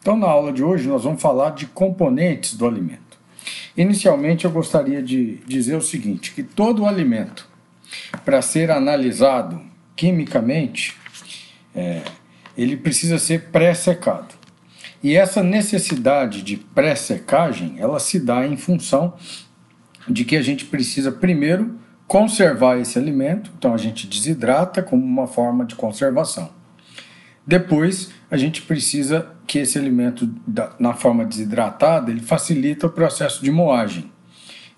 Então, na aula de hoje, nós vamos falar de componentes do alimento. Inicialmente, eu gostaria de dizer o seguinte, que todo alimento, para ser analisado quimicamente, ele precisa ser pré-secado. E essa necessidade de pré-secagem, ela se dá em função de que a gente precisa primeiro conservar esse alimento, então a gente desidrata como uma forma de conservação. Depois, a gente precisa que esse alimento, na forma desidratada, ele facilita o processo de moagem.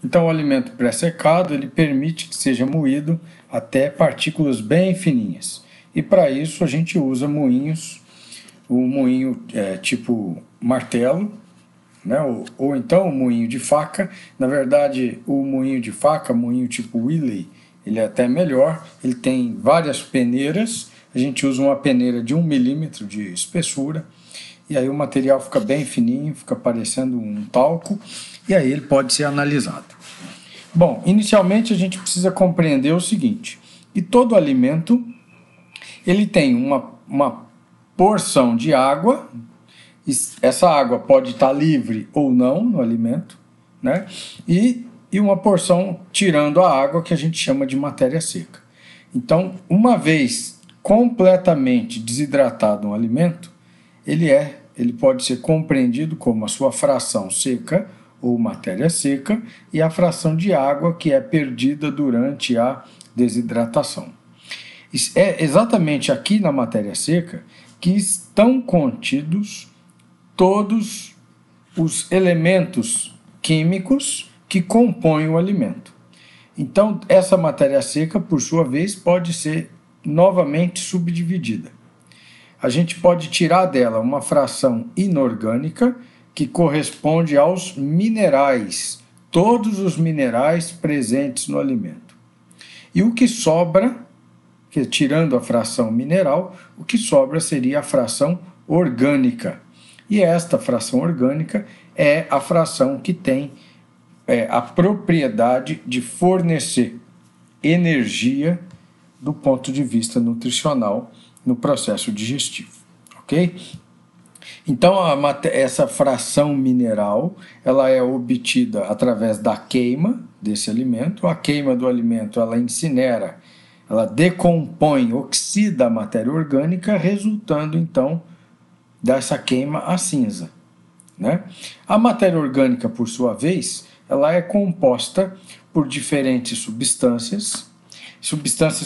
Então, o alimento pré-secado, ele permite que seja moído até partículas bem fininhas. E para isso, a gente usa moinhos, o moinho tipo martelo, né? ou então o moinho de faca. Na verdade, o moinho de faca, moinho tipo Wiley, ele é até melhor, ele tem várias peneiras. A gente usa uma peneira de 1 milímetro de espessura, e aí o material fica bem fininho, fica parecendo um talco, e aí ele pode ser analisado. Bom, inicialmente a gente precisa compreender o seguinte, que todo alimento ele tem uma porção de água, essa água pode estar livre ou não no alimento, né? E uma porção tirando a água que a gente chama de matéria seca. Então, uma vez completamente desidratado um alimento, ele pode ser compreendido como a sua fração seca ou matéria seca e a fração de água que é perdida durante a desidratação. É exatamente aqui na matéria seca que estão contidos todos os elementos químicos que compõem o alimento. Então, essa matéria seca, por sua vez, pode ser novamente subdividida. A gente pode tirar dela uma fração inorgânica que corresponde aos minerais, todos os minerais presentes no alimento. E o que sobra, tirando a fração mineral, o que sobra seria a fração orgânica. E esta fração orgânica é a fração que tem a propriedade de fornecer energia do ponto de vista nutricional no processo digestivo, ok? Então, essa fração mineral, ela é obtida através da queima desse alimento. A queima do alimento, ela incinera, ela decompõe, oxida a matéria orgânica, resultando, então, dessa queima a cinza, né? A matéria orgânica, por sua vez, ela é composta por diferentes substâncias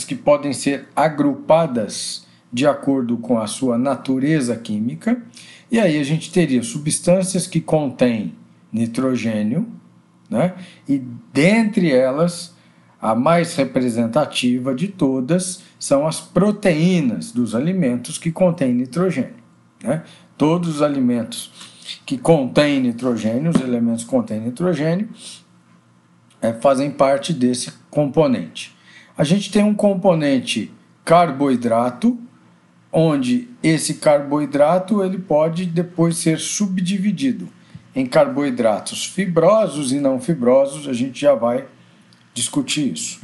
que podem ser agrupadas de acordo com a sua natureza química, e aí a gente teria substâncias que contêm nitrogênio, né? E dentre elas, a mais representativa de todas são as proteínas dos alimentos que contêm nitrogênio, né? Todos os alimentos que contêm nitrogênio, os elementos que contêm nitrogênio, fazem parte desse componente. A gente tem um componente carboidrato, onde esse carboidrato ele pode depois ser subdividido em carboidratos fibrosos e não fibrosos, a gente já vai discutir isso.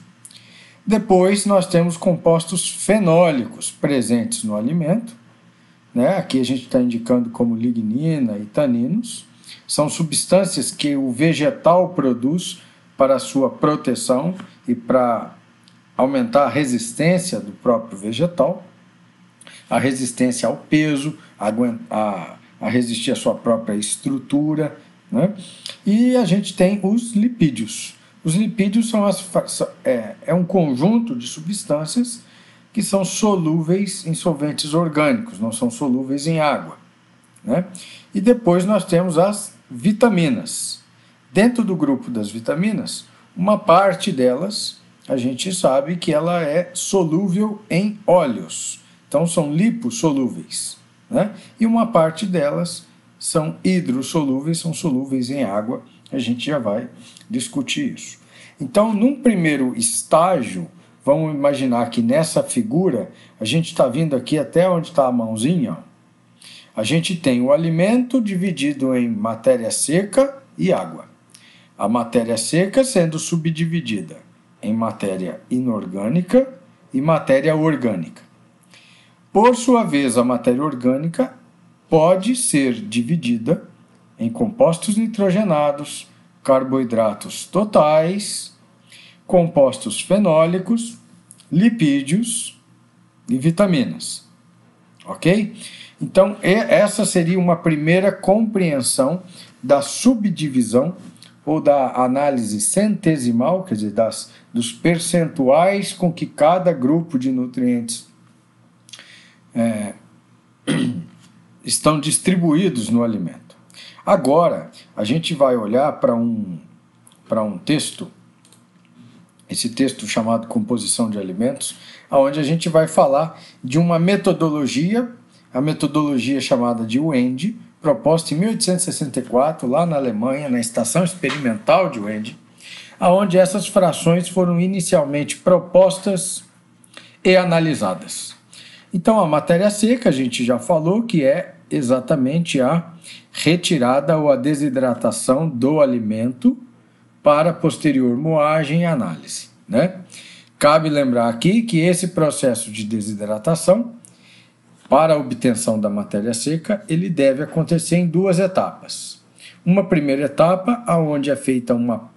Depois nós temos compostos fenólicos presentes no alimento, né? Aqui a gente está indicando como lignina e taninos, são substâncias que o vegetal produz para a sua proteção e para aumentar a resistência do próprio vegetal, a resistência ao peso, a resistir à sua própria estrutura, né? E a gente tem os lipídios. Os lipídios são um conjunto de substâncias que são solúveis em solventes orgânicos, não são solúveis em água, né? E depois nós temos as vitaminas. Dentro do grupo das vitaminas, uma parte delas a gente sabe que ela é solúvel em óleos, então são lipossolúveis, né? E uma parte delas são hidrossolúveis, são solúveis em água, a gente já vai discutir isso. Então, num primeiro estágio, vamos imaginar que nessa figura, a gente está vindo aqui até onde está a mãozinha, ó. A gente tem o alimento dividido em matéria seca e água. A matéria seca sendo subdividida em matéria inorgânica e matéria orgânica. Por sua vez, a matéria orgânica pode ser dividida em compostos nitrogenados, carboidratos totais, compostos fenólicos, lipídios e vitaminas. Ok? Então, essa seria uma primeira compreensão da subdivisão ou da análise centesimal, quer dizer, dos percentuais com que cada grupo de nutrientes estão distribuídos no alimento. Agora, a gente vai olhar para um texto, esse texto chamado Composição de Alimentos, onde a gente vai falar de uma metodologia, a metodologia chamada de Wende, proposta em 1864, lá na Alemanha, na Estação Experimental de Wende, onde essas frações foram inicialmente propostas e analisadas. Então, a matéria seca, a gente já falou que é exatamente a retirada ou a desidratação do alimento para posterior moagem e análise, né? Cabe lembrar aqui que esse processo de desidratação, para a obtenção da matéria seca, ele deve acontecer em duas etapas. Uma primeira etapa, onde é feita uma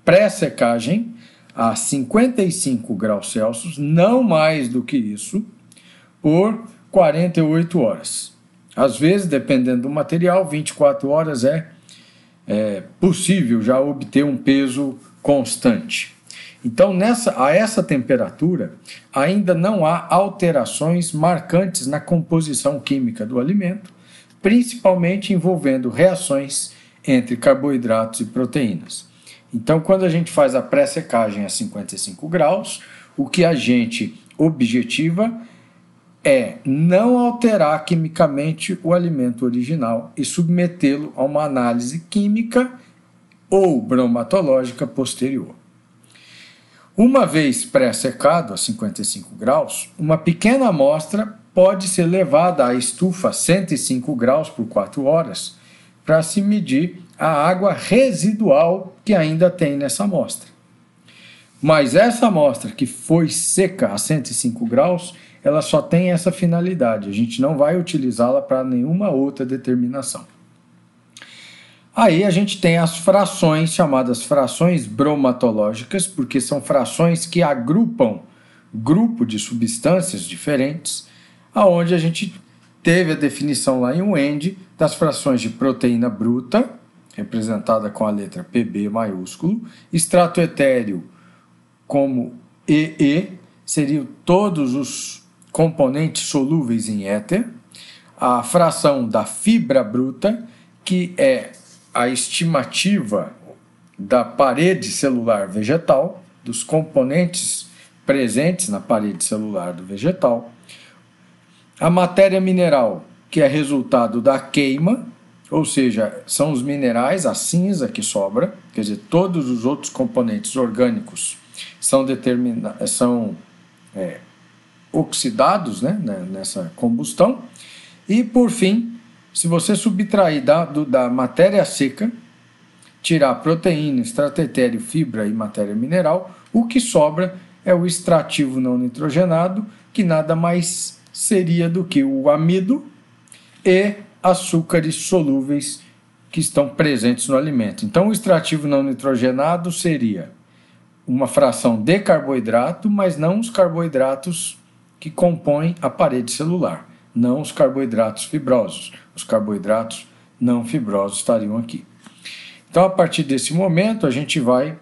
pré-secagem a 55 graus Celsius, não mais do que isso, por 48 horas. Às vezes, dependendo do material, 24 horas é possível já obter um peso constante. Então, a essa temperatura, ainda não há alterações marcantes na composição química do alimento, principalmente envolvendo reações entre carboidratos e proteínas. Então, quando a gente faz a pré-secagem a 55 graus, o que a gente objetiva é não alterar quimicamente o alimento original e submetê-lo a uma análise química ou bromatológica posterior. Uma vez pré-secado a 55 graus, uma pequena amostra pode ser levada à estufa a 105 graus por 4 horas para se medir a água residual que ainda tem nessa amostra. Mas essa amostra que foi seca a 105 graus, ela só tem essa finalidade, a gente não vai utilizá-la para nenhuma outra determinação. Aí a gente tem as frações, chamadas frações bromatológicas, porque são frações que agrupam grupo de substâncias diferentes, aonde a gente teve a definição lá em Wende das frações de proteína bruta, representada com a letra PB maiúsculo, extrato etéreo como EE, seriam todos os componentes solúveis em éter, a fração da fibra bruta, que é a estimativa da parede celular vegetal, dos componentes presentes na parede celular do vegetal, a matéria mineral, que é resultado da queima, ou seja, são os minerais, a cinza que sobra, quer dizer, todos os outros componentes orgânicos são oxidados, né, nessa combustão. E, por fim, se você subtrair da matéria seca, tirar proteína, extrato etéreo, fibra e matéria mineral, o que sobra é o extrativo não nitrogenado, que nada mais seria do que o amido e açúcares solúveis que estão presentes no alimento. Então, o extrativo não nitrogenado seria uma fração de carboidrato, mas não os carboidratos que compõem a parede celular, não os carboidratos fibrosos. Os carboidratos não fibrosos estariam aqui. Então, a partir desse momento, a gente vai,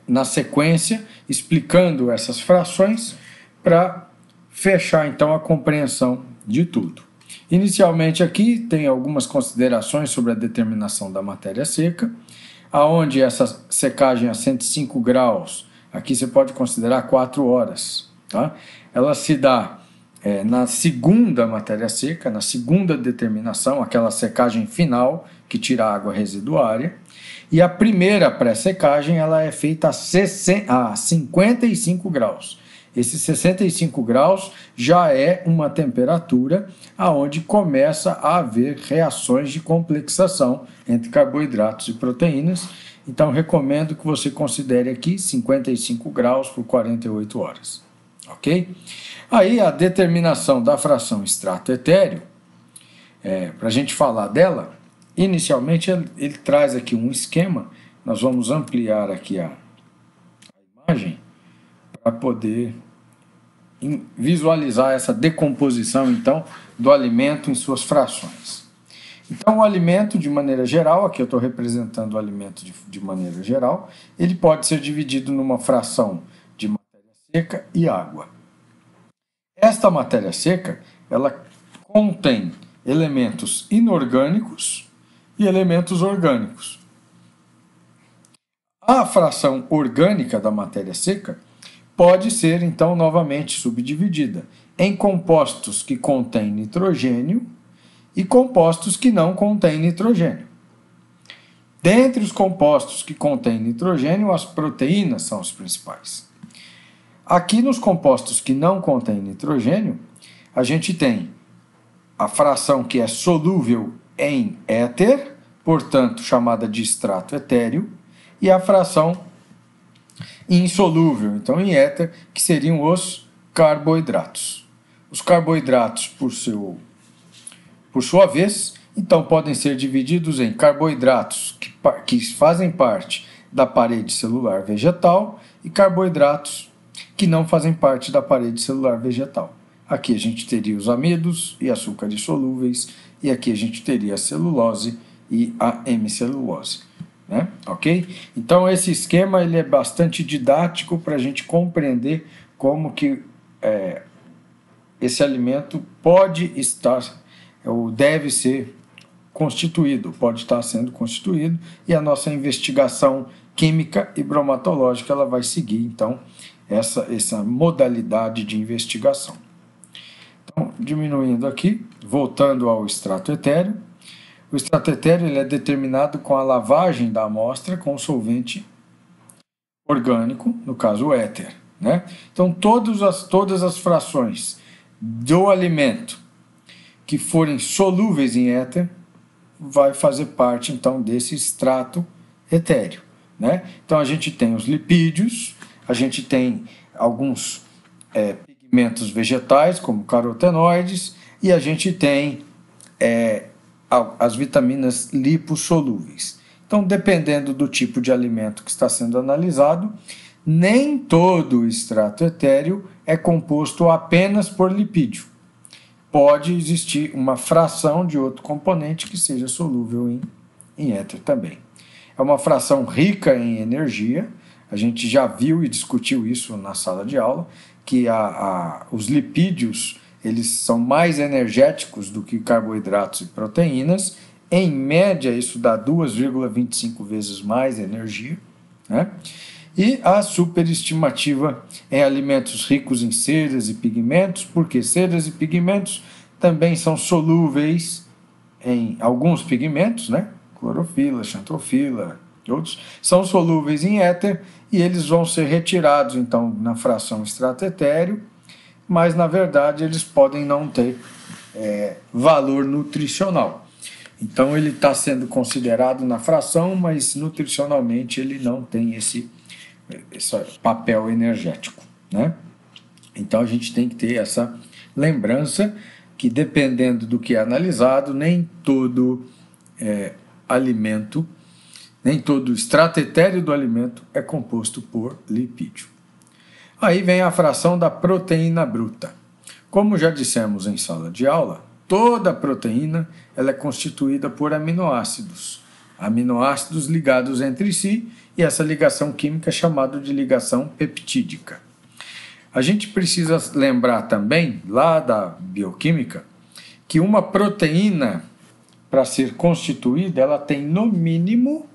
na sequência, explicando essas frações para fechar, então, a compreensão de tudo. Inicialmente, aqui tem algumas considerações sobre a determinação da matéria seca, aonde essa secagem a 105 graus, aqui você pode considerar 4 horas, tá? Ela se dá na segunda matéria seca, na segunda determinação, aquela secagem final que tira a água residuária, e a primeira pré-secagem ela é feita a 55 graus. Esse 65 graus já é uma temperatura aonde começa a haver reações de complexação entre carboidratos e proteínas. Então, recomendo que você considere aqui 55 graus por 48 horas. Ok? Aí, a determinação da fração extrato etéreo, para a gente falar dela, inicialmente ele traz aqui um esquema. Nós vamos ampliar aqui a imagem para poder visualizar essa decomposição, então, do alimento em suas frações. Então, o alimento, de maneira geral, aqui eu estou representando o alimento de maneira geral, ele pode ser dividido numa fração de matéria seca e água. Esta matéria seca, ela contém elementos inorgânicos e elementos orgânicos. A fração orgânica da matéria seca pode ser, então, novamente subdividida em compostos que contêm nitrogênio e compostos que não contêm nitrogênio. Dentre os compostos que contêm nitrogênio, as proteínas são os principais. Aqui nos compostos que não contêm nitrogênio, a gente tem a fração que é solúvel em éter, portanto chamada de extrato etéreo, e a fração insolúvel, então em éter, que seriam os carboidratos. Os carboidratos, por sua vez, então podem ser divididos em carboidratos que fazem parte da parede celular vegetal e carboidratos que não fazem parte da parede celular vegetal. Aqui a gente teria os amidos e açúcares solúveis, e aqui a gente teria a celulose e a hemicelulose. Né? Ok? Então esse esquema ele é bastante didático para a gente compreender como que esse alimento pode estar ou deve ser constituído, pode estar sendo constituído, e a nossa investigação química e bromatológica ela vai seguir então essa modalidade de investigação. Então, diminuindo aqui, voltando ao extrato etéreo. O extrato etéreo ele é determinado com a lavagem da amostra com solvente orgânico, no caso o éter. Né? Então, todas as frações do alimento que forem solúveis em éter vai fazer parte, então, desse extrato etéreo. Né? Então, a gente tem os lipídios, a gente tem alguns pigmentos vegetais, como carotenoides, e a gente tem as vitaminas lipossolúveis. Então, dependendo do tipo de alimento que está sendo analisado, nem todo o extrato etéreo é composto apenas por lipídio. Pode existir uma fração de outro componente que seja solúvel em éter também. É uma fração rica em energia, a gente já viu e discutiu isso na sala de aula, que os lipídios eles são mais energéticos do que carboidratos e proteínas. Em média, isso dá 2,25 vezes mais energia. Né? E a superestimativa em alimentos ricos em ceras e pigmentos, porque ceras e pigmentos também são solúveis em alguns pigmentos, né? Clorofila, xantrofila, outros, são solúveis em éter e eles vão ser retirados, então, na fração extrato etéreo, mas, na verdade, eles podem não ter valor nutricional. Então, ele está sendo considerado na fração, mas nutricionalmente ele não tem esse papel energético. Né? Então, a gente tem que ter essa lembrança que, dependendo do que é analisado, nem todo alimento, nem todo o extrato etéreo do alimento é composto por lipídio. Aí vem a fração da proteína bruta. Como já dissemos em sala de aula, toda proteína ela é constituída por aminoácidos. Aminoácidos ligados entre si, e essa ligação química é chamada de ligação peptídica. A gente precisa lembrar também, lá da bioquímica, que uma proteína, para ser constituída, ela tem no mínimo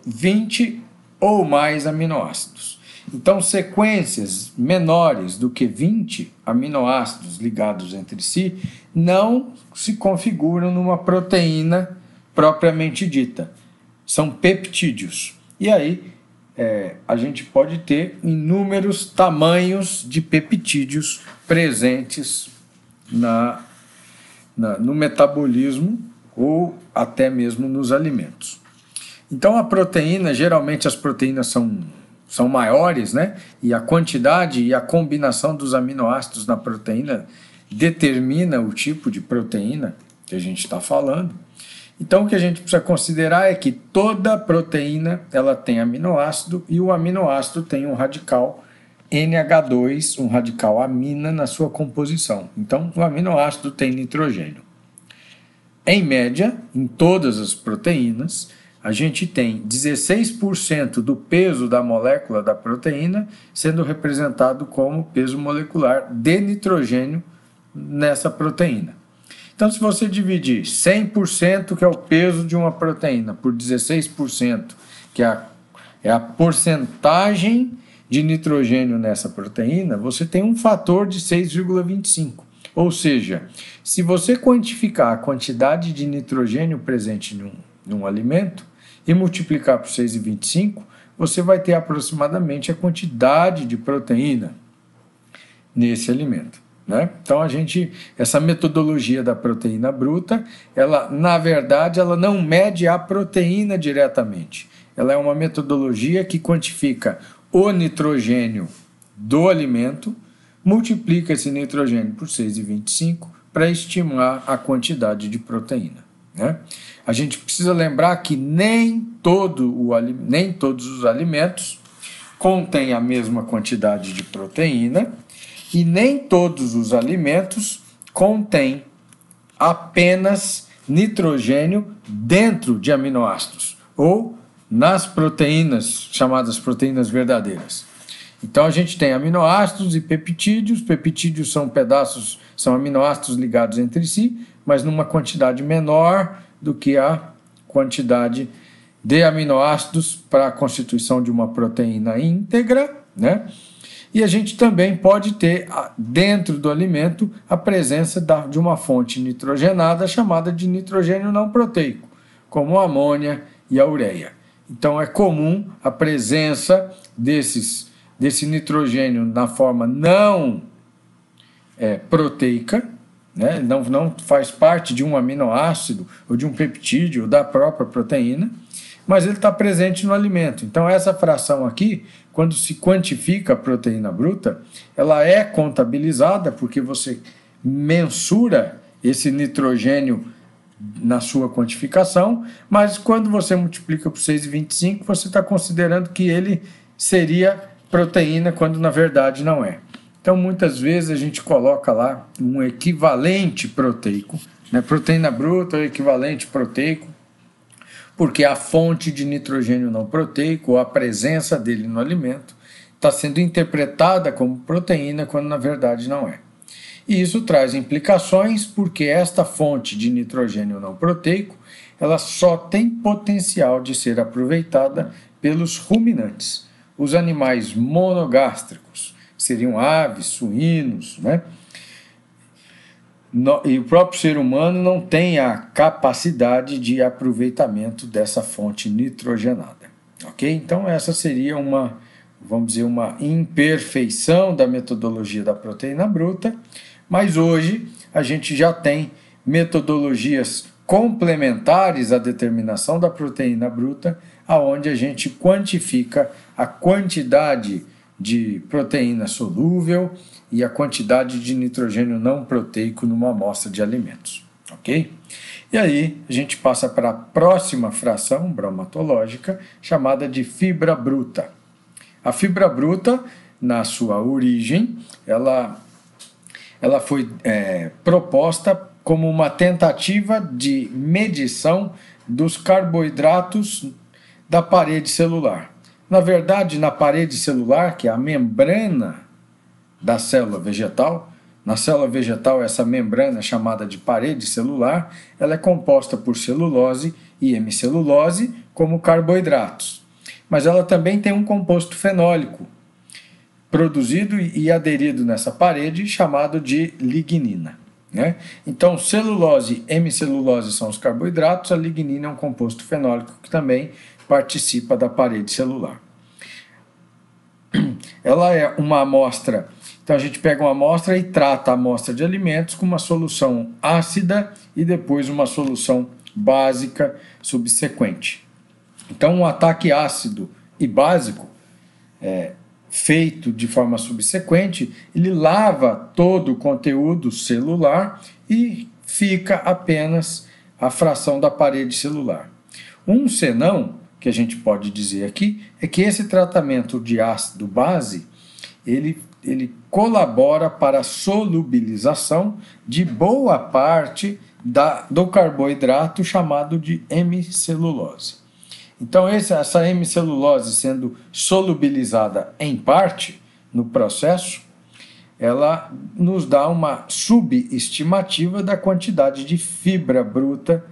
20 ou mais aminoácidos. Então, sequências menores do que 20 aminoácidos ligados entre si não se configuram numa proteína propriamente dita. São peptídeos. E aí, a gente pode ter inúmeros tamanhos de peptídeos presentes no metabolismo ou até mesmo nos alimentos. Então, a proteína, geralmente as proteínas são maiores, né? E a quantidade e a combinação dos aminoácidos na proteína determina o tipo de proteína que que a gente está falando. Então, o que a gente precisa considerar é que toda proteína ela tem aminoácido e o aminoácido tem um radical NH2, um radical amina na sua composição. Então, o aminoácido tem nitrogênio. Em média, em todas as proteínas, a gente tem 16% do peso da molécula da proteína sendo representado como peso molecular de nitrogênio nessa proteína. Então, se você dividir 100%, que é o peso de uma proteína, por 16%, que é a porcentagem de nitrogênio nessa proteína, você tem um fator de 6,25. Ou seja, se você quantificar a quantidade de nitrogênio presente num alimento e multiplicar por 6,25, você vai ter aproximadamente a quantidade de proteína nesse alimento. Né? Então, essa metodologia da proteína bruta, ela, na verdade, ela não mede a proteína diretamente. Ela é uma metodologia que quantifica o nitrogênio do alimento, multiplica esse nitrogênio por 6,25 para estimar a quantidade de proteína. Né? A gente precisa lembrar que nem todos os alimentos contêm a mesma quantidade de proteína, e nem todos os alimentos contêm apenas nitrogênio dentro de aminoácidos, ou nas proteínas, chamadas proteínas verdadeiras. Então, a gente tem aminoácidos e peptídeos. Peptídeos são aminoácidos ligados entre si, mas numa quantidade menor do que a quantidade de aminoácidos para a constituição de uma proteína íntegra, né? E a gente também pode ter, dentro do alimento, a presença de uma fonte nitrogenada chamada de nitrogênio não proteico, como a amônia e a ureia. Então, é comum a presença desse nitrogênio na forma não proteica, né? Não faz parte de um aminoácido ou de um peptídeo ou da própria proteína, mas ele está presente no alimento. Então, essa fração aqui, quando se quantifica a proteína bruta, ela é contabilizada porque você mensura esse nitrogênio na sua quantificação, mas quando você multiplica por 6,25, você está considerando que ele seria proteína, quando na verdade não é. Então, muitas vezes a gente coloca lá um equivalente proteico, né? Proteína bruta é o equivalente proteico, porque a fonte de nitrogênio não proteico, ou a presença dele no alimento, está sendo interpretada como proteína, quando na verdade não é. E isso traz implicações, porque esta fonte de nitrogênio não proteico, ela só tem potencial de ser aproveitada pelos ruminantes, os animais monogástricos, seriam aves, suínos, né? E o próprio ser humano não tem a capacidade de aproveitamento dessa fonte nitrogenada, ok? Então, essa seria uma imperfeição da metodologia da proteína bruta, mas hoje a gente já tem metodologias complementares à determinação da proteína bruta, aonde a gente quantifica a quantidade de proteína solúvel e a quantidade de nitrogênio não proteico numa amostra de alimentos, ok? E aí a gente passa para a próxima fração bromatológica, chamada de fibra bruta. A fibra bruta, na sua origem, ela foi proposta como uma tentativa de medição dos carboidratos da parede celular. Na verdade, na parede celular, que é a membrana da célula vegetal, na célula vegetal, essa membrana chamada de parede celular, ela é composta por celulose e hemicelulose como carboidratos. Mas ela também tem um composto fenólico produzido e aderido nessa parede, chamado de lignina, né? Então, celulose e hemicelulose são os carboidratos, a lignina é um composto fenólico que também participa da parede celular. Ela é uma amostra, então a gente pega uma amostra e trata a amostra de alimentos com uma solução ácida e depois uma solução básica subsequente. Então, um ataque ácido e básico, feito de forma subsequente, ele lava todo o conteúdo celular e fica apenas a fração da parede celular. Um senão, que a gente pode dizer aqui, é que esse tratamento de ácido base, ele colabora para a solubilização de boa parte do carboidrato chamado de hemicelulose. Então, essa hemicelulose sendo solubilizada em parte no processo, ela nos dá uma subestimativa da quantidade de fibra bruta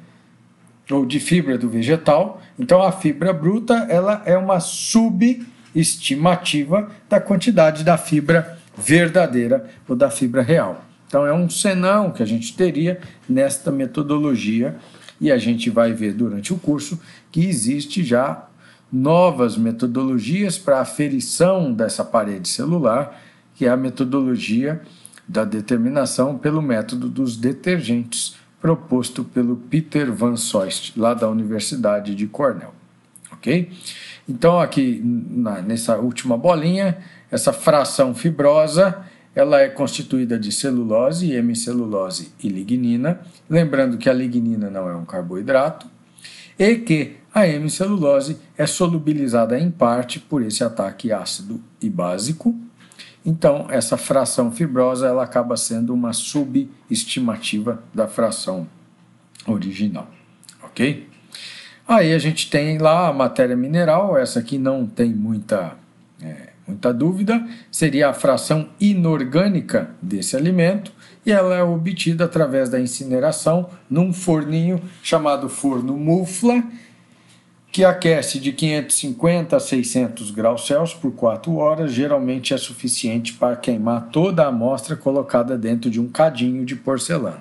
ou de fibra do vegetal. Então, a fibra bruta ela é uma subestimativa da quantidade da fibra verdadeira ou da fibra real. Então, é um senão que a gente teria nesta metodologia, e a gente vai ver durante o curso que existe já novas metodologias para a aferição dessa parede celular, que é a metodologia da determinação pelo método dos detergentes, proposto pelo Peter Van Soest, lá da Universidade de Cornell. Ok? Então, aqui nessa última bolinha, essa fração fibrosa, ela é constituída de celulose, hemicelulose e lignina, lembrando que a lignina não é um carboidrato, e que a hemicelulose é solubilizada em parte por esse ataque ácido e básico. Então, essa fração fibrosa ela acaba sendo uma subestimativa da fração original, ok? Aí a gente tem lá a matéria mineral, essa aqui não tem muita dúvida, seria a fração inorgânica desse alimento, e ela é obtida através da incineração num forninho chamado forno Mufla, que aquece de 550 a 600 graus Celsius por 4 horas, geralmente é suficiente para queimar toda a amostra colocada dentro de um cadinho de porcelana.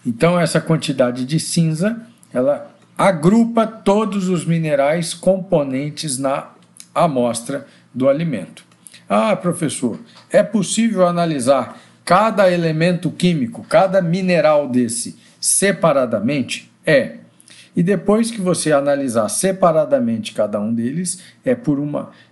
Então, essa quantidade de cinza, ela agrupa todos os minerais componentes na amostra do alimento. Ah, professor, é possível analisar cada elemento químico, cada mineral desse separadamente? É. E depois que você analisar separadamente cada um deles,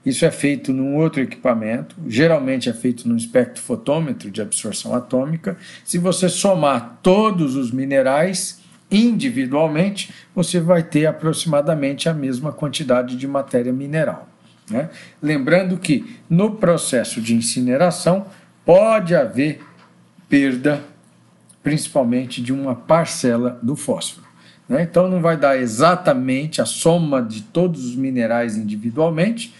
isso é feito num outro equipamento, geralmente é feito num espectrofotômetro de absorção atômica. Se você somar todos os minerais individualmente, você vai ter aproximadamente a mesma quantidade de matéria mineral, né? Lembrando que no processo de incineração pode haver perda, principalmente de uma parcela do fósforo, né? Então não vai dar exatamente a soma de todos os minerais individualmente,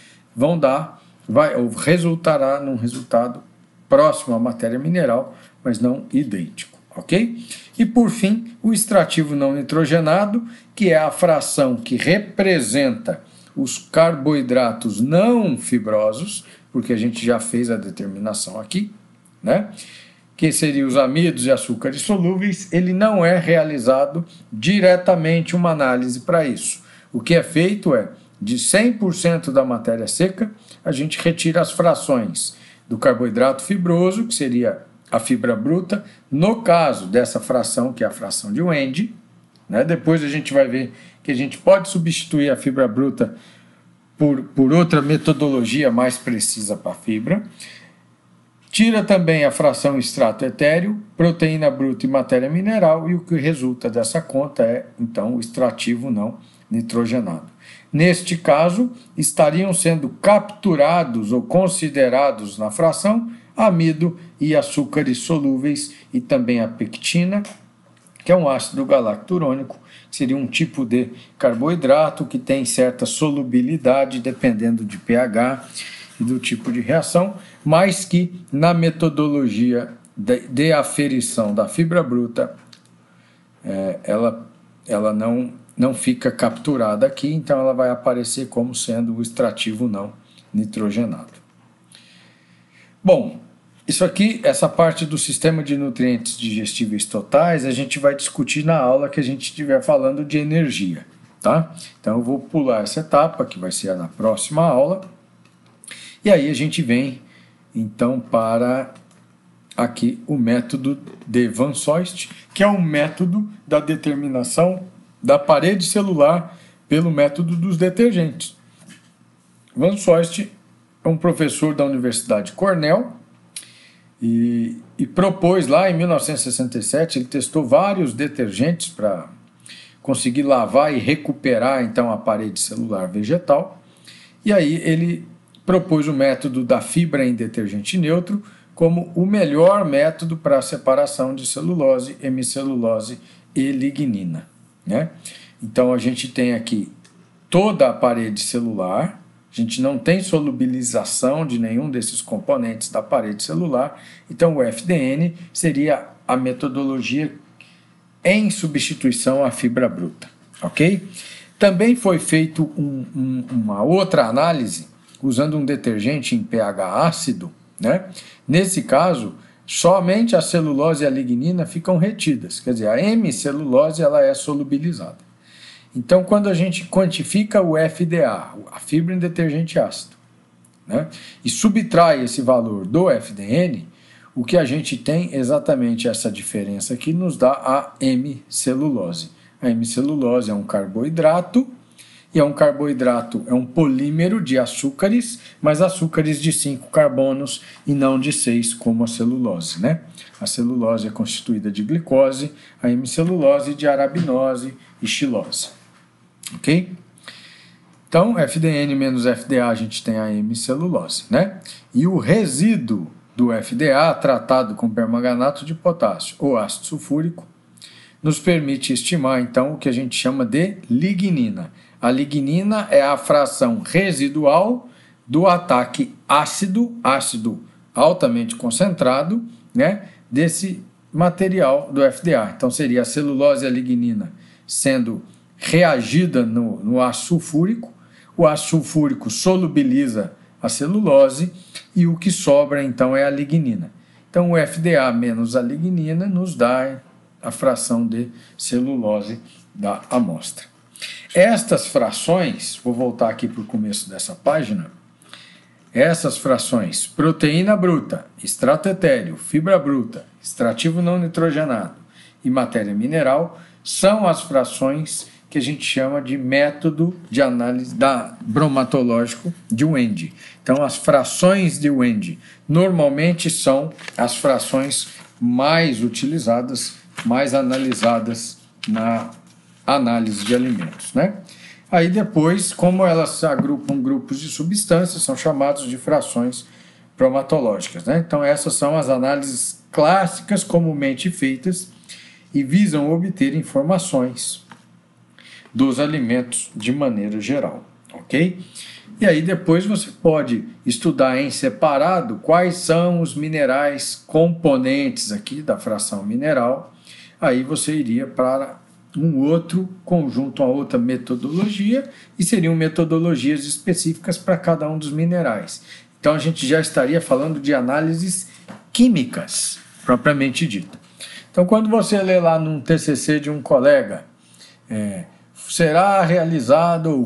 resultará num resultado próximo à matéria mineral, mas não idêntico, ok? E por fim, o extrativo não nitrogenado, que é a fração que representa os carboidratos não fibrosos, porque a gente já fez a determinação aqui, né? Que seriam os amidos e açúcares solúveis. Ele não é realizado diretamente uma análise para isso. O que é feito é, de 100% da matéria seca, a gente retira as frações do carboidrato fibroso, que seria a fibra bruta, no caso dessa fração, que é a fração de Wende, né? Depois a gente vai ver que a gente pode substituir a fibra bruta por outra metodologia mais precisa para a fibra. Tira também a fração extrato etéreo, proteína bruta e matéria mineral, e o que resulta dessa conta é, então, o extrativo não nitrogenado. Neste caso, estariam sendo capturados ou considerados na fração amido e açúcares solúveis e também a pectina, que é um ácido galacturônico, que seria um tipo de carboidrato que tem certa solubilidade dependendo de pH e do tipo de reação, mas que na metodologia de aferição da fibra bruta, ela não fica capturada aqui, então ela vai aparecer como sendo o extrativo não nitrogenado. Bom, isso aqui, essa parte do sistema de nutrientes digestíveis totais, a gente vai discutir na aula que a gente estiver falando de energia, tá? Então eu vou pular essa etapa, que vai ser na próxima aula, e aí a gente vem, então, para aqui o método de Van Soest, que é um método da determinação da parede celular pelo método dos detergentes. Van Soest é um professor da Universidade de Cornell, e propôs lá em 1967, ele testou vários detergentes para conseguir lavar e recuperar então a parede celular vegetal, e aí ele propôs o método da fibra em detergente neutro como o melhor método para a separação de celulose, hemicelulose e lignina, né? Então a gente tem aqui toda a parede celular, a gente não tem solubilização de nenhum desses componentes da parede celular, então o FDN seria a metodologia em substituição à fibra bruta, ok? Também foi feito uma outra análise usando um detergente em pH ácido, né? Nesse caso, somente a celulose e a lignina ficam retidas, quer dizer, a hemicelulose ela é solubilizada. Então, quando a gente quantifica o FDA, a fibra em detergente ácido, né, e subtrai esse valor do FDN, o que a gente tem exatamente essa diferença aqui nos dá a hemicelulose. A hemicelulose é um carboidrato, e é um polímero de açúcares, mas açúcares de 5 carbonos e não de 6, como a celulose, né? A celulose é constituída de glicose, a hemicelulose de arabinose e xilose. Ok? Então, FDN menos FDA, a gente tem a hemicelulose, né? E o resíduo do FDA, tratado com permanganato de potássio ou ácido sulfúrico, nos permite estimar, então, o que a gente chama de lignina. A lignina é a fração residual do ataque ácido altamente concentrado, né, desse material do FDA. Então, seria a celulose e a lignina sendo reagida no ácido sulfúrico, o ácido sulfúrico solubiliza a celulose e o que sobra, então, é a lignina. Então, o FDA menos a lignina nos dá a fração de celulose da amostra. Estas frações, vou voltar aqui para o começo dessa página, essas frações, proteína bruta, extrato etéreo, fibra bruta, extrativo não nitrogenado e matéria mineral, são as frações que a gente chama de método de análise bromatológico de Wende. Então, as frações de Wende normalmente são as frações mais utilizadas, mais analisadas na análise de alimentos, né? Aí depois, como elas se agrupam grupos de substâncias, são chamados de frações bromatológicas, né? Então essas são as análises clássicas comumente feitas e visam obter informações dos alimentos de maneira geral, ok? E aí depois você pode estudar em separado quais são os minerais componentes aqui da fração mineral, aí você iria para um outro conjunto, uma outra metodologia, e seriam metodologias específicas para cada um dos minerais. Então a gente já estaria falando de análises químicas, propriamente dita. Então quando você lê lá num TCC de um colega,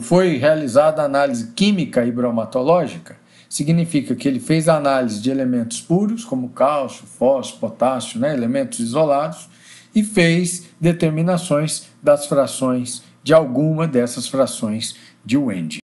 foi realizada análise química e bromatológica, significa que ele fez análise de elementos puros, como cálcio, fósforo, potássio, né, elementos isolados, e fez determinações das frações de alguma dessas frações de Wende.